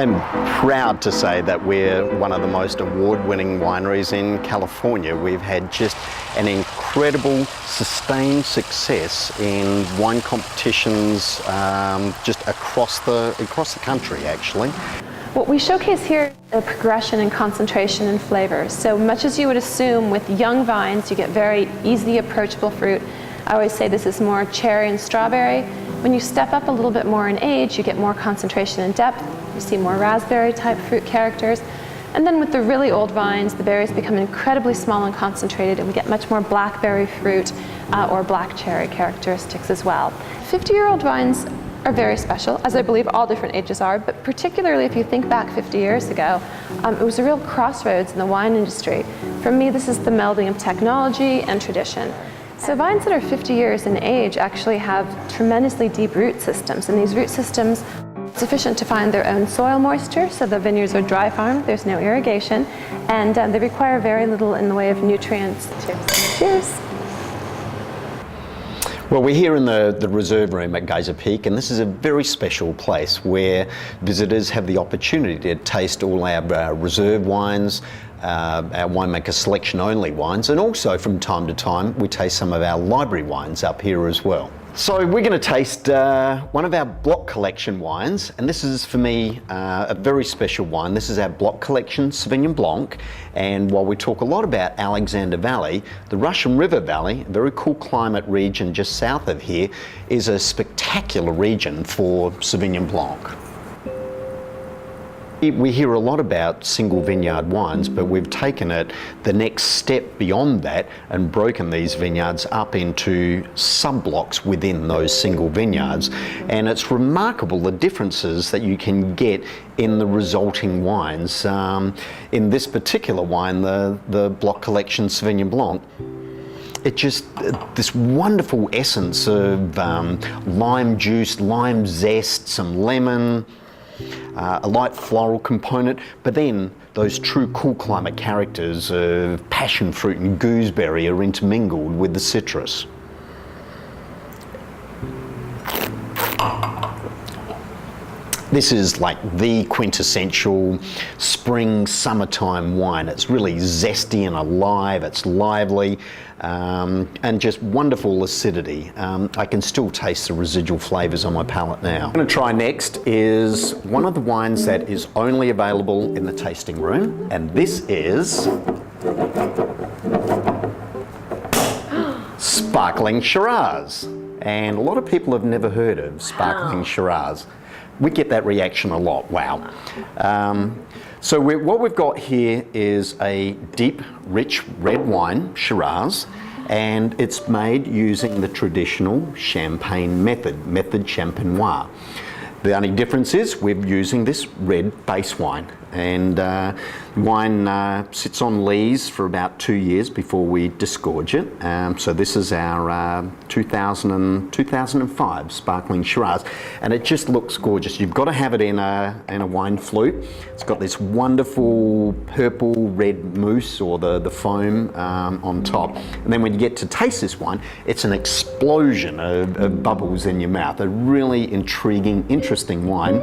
I'm proud to say that we're one of the most award-winning wineries in California. We've had just an incredible sustained success in wine competitions just across the country, actually. What we showcase here is the progression in concentration and flavors. So much as you would assume with young vines, you get very easily approachable fruit. I always say this is more cherry and strawberry. When you step up a little bit more in age, you get more concentration and depth. You see more raspberry type fruit characters. And then with the really old vines, the berries become incredibly small and concentrated, and we get much more blackberry fruit or black cherry characteristics as well. 50-year-old vines are very special, as I believe all different ages are, but particularly if you think back 50 years ago, it was a real crossroads in the wine industry. For me, this is the melding of technology and tradition. So vines that are 50 years in age actually have tremendously deep root systems, and these root systems are sufficient to find their own soil moisture, so the vineyards are dry farmed, there's no irrigation, and they require very little in the way of nutrients. Cheers. Cheers. Well, we're here in the reserve room at Geyser Peak, and this is a very special place where visitors have the opportunity to taste all our reserve wines, our winemaker selection only wines, and also from time to time we taste some of our library wines up here as well. So we're going to taste one of our block collection wines, and this is for me a very special wine. This is our block collection Sauvignon Blanc, and while we talk a lot about Alexander Valley, the Russian River Valley, a very cool climate region just south of here, is a spectacular region for Sauvignon Blanc. We hear a lot about single vineyard wines, but we've taken it the next step beyond that and broken these vineyards up into sub-blocks within those single vineyards. And it's remarkable the differences that you can get in the resulting wines. In this particular wine, the block collection Sauvignon Blanc, it just, this wonderful essence of lime juice, lime zest, some lemon, a light floral component, but then those true cool climate characters of passion fruit and gooseberry are intermingled with the citrus. This is like the quintessential spring, summertime wine. It's really zesty and alive, it's lively, and just wonderful acidity. I can still taste the residual flavours on my palate now. What I'm going to try next is one of the wines that is only available in the tasting room, and this is Sparkling Shiraz. And a lot of people have never heard of Sparkling Shiraz. We get that reaction a lot, wow. So what we've got here is a deep, rich red wine, Shiraz, and it's made using the traditional champagne method champenois. The only difference is we're using this red base wine, and wine sits on lees for about 2 years before we disgorge it. So this is our 2005 Sparkling Shiraz, and it just looks gorgeous. You've got to have it in a wine flute. It's got this wonderful purple red mousse, or the foam on top. And then when you get to taste this wine, it's an explosion of bubbles in your mouth. A really intriguing, interesting wine.